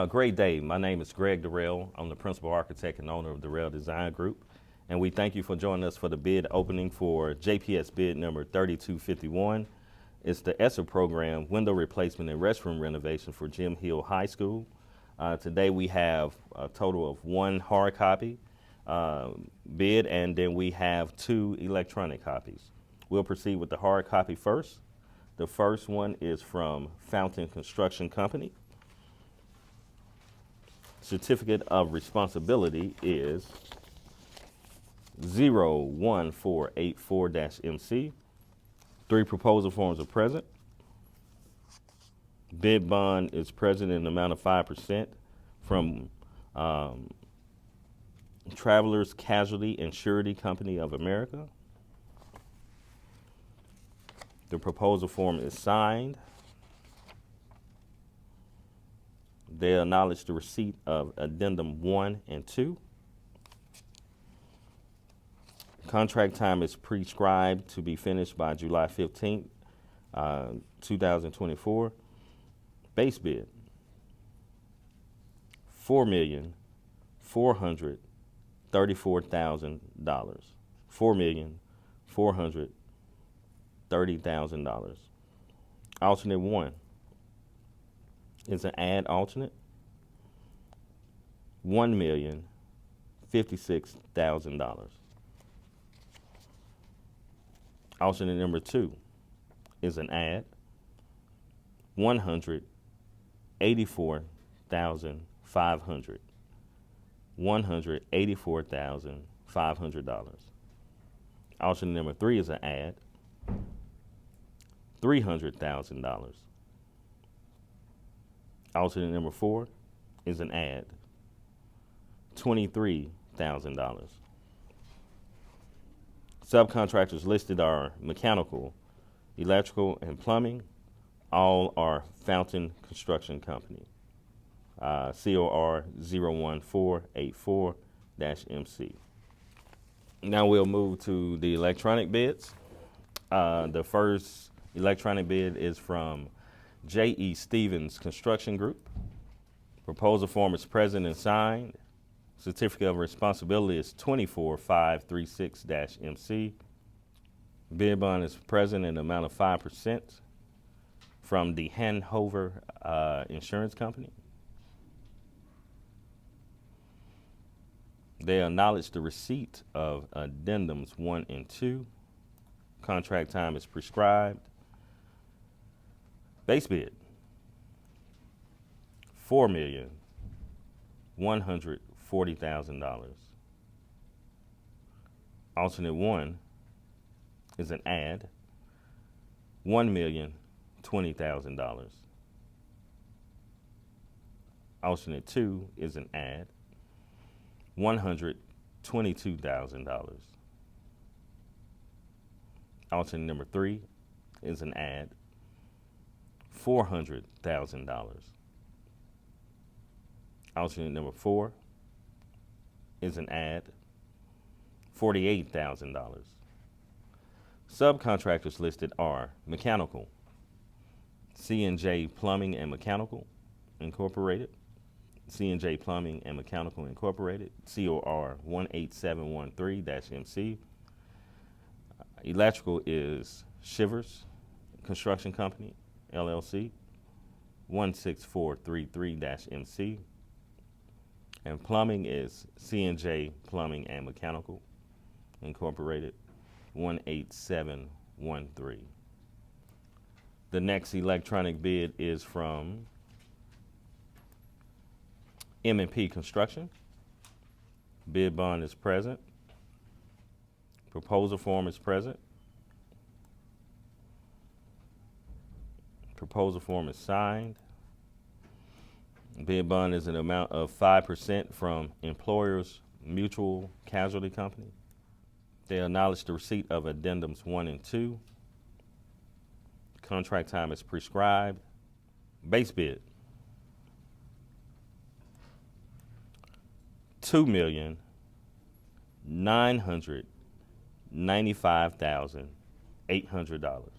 Great day. My name is Greg Durrell. I'm the principal architect and owner of Durrell Design Group. And we thank you for joining us for the bid opening for JPS bid number 3251. It's the ESSER program, window replacement and restroom renovation for Jim Hill High School. Today we have a total of one hard copy bid, and then we have two electronic copies. We'll proceed with the hard copy first. The first one is from Fountain Construction Company. Certificate of responsibility is 01484-MC. 3 proposal forms are present. Bid bond is present in the amount of 5% from Travelers Casualty and Surety Company of America. The proposal form is signed. They acknowledge the receipt of addendum 1 and 2. Contract time is prescribed to be finished by July 15th, 2024. Base bid, $4,434,000. $4,430,000. Alternate 1 is an add alternate, $1,056,000. Alternate number 2 is an add, $184,500. $184,500. Alternate number 3 is an add, $300,000. Alternate number 4 is an add, $23,000. Subcontractors listed are mechanical, electrical, and plumbing. All are Fountain Construction Company. COR 01484-MC. Now we'll move to the electronic bids. The first electronic bid is from J.E. Stevens Construction Group. Proposal form is present and signed. Certificate of responsibility is 24536-MC. Bid bond is present in the amount of 5% from the Hanover Insurance Company. They acknowledge the receipt of addendums 1 and 2. Contract time is prescribed. Base bid, $4,140,000. Alternate 1 is an add, $1,020,000. Alternate 2 is an add, $122,000. Alternate number 3 is an add, $400,000. Alternate number 4 is an add, $48,000. Subcontractors listed are mechanical, C&J Plumbing and Mechanical Incorporated, C&J Plumbing and Mechanical Incorporated, COR 18713-MC. Electrical is Shivers Construction Company, LLC, 16433-MC. And plumbing is C&J Plumbing and Mechanical Incorporated, 18713. The next electronic bid is from M&P Construction. Bid bond is present. Proposal form is present. Proposal form is signed. Bid bond is an amount of 5% from Employers Mutual Casualty Company. They acknowledge the receipt of addendums 1 and 2. Contract time is prescribed. Base bid, $2,995,800.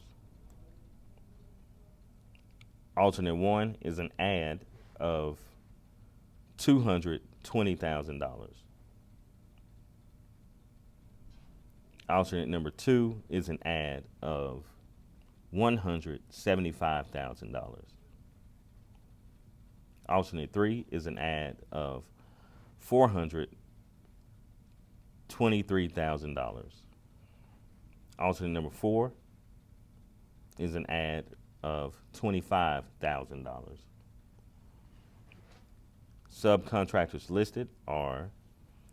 Alternate 1 is an add of $220,000. Alternate number 2 is an ad of $175,000. Alternate 3 is an ad of $423,000. Alternate number 4 is an ad of $25,000. Subcontractors listed are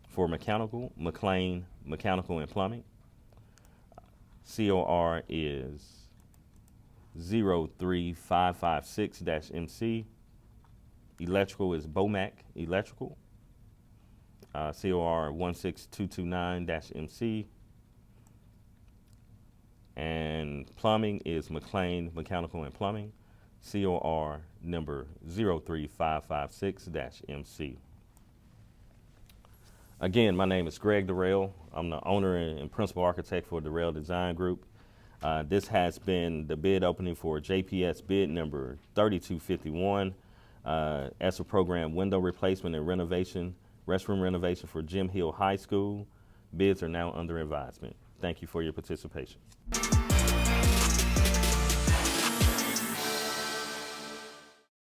for mechanical, McLean Mechanical and Plumbing. COR is 03556-MC. Electrical is Bomac Electrical. COR 16229-MC. And plumbing is McLean Mechanical and Plumbing. COR number 03556-MC. Again, my name is Greg Durrell. I'm the owner and principal architect for Durrell Design Group. This has been the bid opening for JPS bid number 3251. ESSER program window replacement and renovation, restroom renovation for Jim Hill High School. Bids are now under advisement. Thank you for your participation.